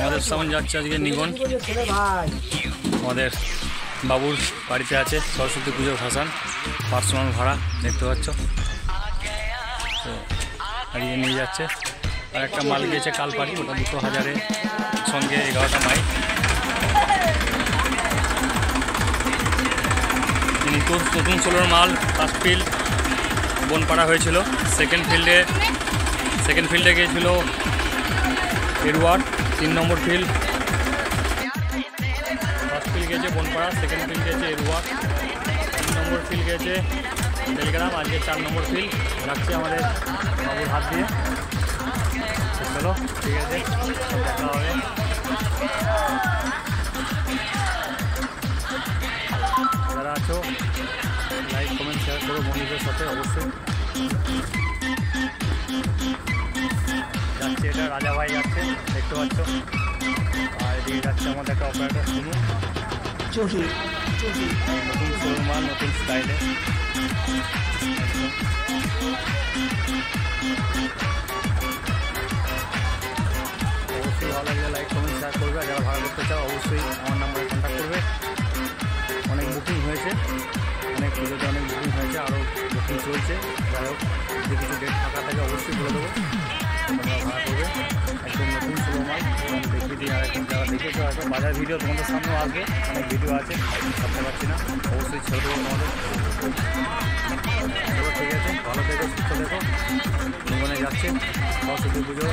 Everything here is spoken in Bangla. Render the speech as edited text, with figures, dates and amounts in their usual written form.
আমাদের সামনে যাচ্ছে আজকে নিগন, আমাদের বাবুর বাড়িতে আছে সরস্বতী পুজোর ভাসান, পার্সোনাল ভাড়া দেখতে পাচ্ছ। তো আজকে নিয়ে যাচ্ছে। আর একটা মাল গিয়েছে কালপাড়ি, ওটা 2000-এর সঙ্গে 11টা মাইক। নতুন 16 মাল ফার্স্ট ফিল্ড বনপাড়া হয়েছিল। সেকেন্ড ফিল্ডে গিয়েছিল এরওয়ার্ড, 3 নম্বর ফিল্ড। ফার্স্ট ফিল্ড গেছে বনপাড়া, সেকেন্ড ফিল্ড গেছে এরওয়ার্ড, 3 নম্বর ফিল্ড গেছে বেলগ্রাম, আজকে 4 নম্বর ফিল্ড রাখছে আমাদের বাবুর হাত দিয়ে। চলো ঠিক আছে, দেখা হবে। যারা আছো লাইক কমেন্ট শেয়ার করো বন্ধুদের সাথে অবশ্যই। যাচ্ছে এটা রাজা ভাই যাচ্ছে দেখতে পাচ্ছ। আর এদিকে যাচ্ছে আমাদের একটা অপারেটর শুনুন, নতুন শোরুমাল নতুন স্টাইলে। অবশ্যই ভালো লাগলে লাইক কমেন্ট শেয়ার করবে। আর যারা ভাড়া করতে চাও অবশ্যই আমার নাম্বারে কন্ট্যাক্ট করবে। অনেক বুকিং হয়েছে, অনেক পুজোতে অনেক বুকিং হয়েছে, আরও বুকিং চলছে। যাই হোক, যদি কিছু ডেট ফাঁকা থাকে অবশ্যই বলে দেবো, তোমরা ভাড়া করবে। একদম নতুন শোরুমাল এবং দেখিয়ে দিই। আর একদম যারা দেখেছো হয়তো বাজার ভিডিও তোমাদের সামনেও আসবে, অনেক ভিডিও আছে, ভাবতে পারছি না, অবশ্যই ছেড়ে দেবো তোমাদের। চলো ঠিক আছে, ভালো থেকো, সুস্থ থেকো। জীবনে যাচ্ছে সরস্বতী পুজো।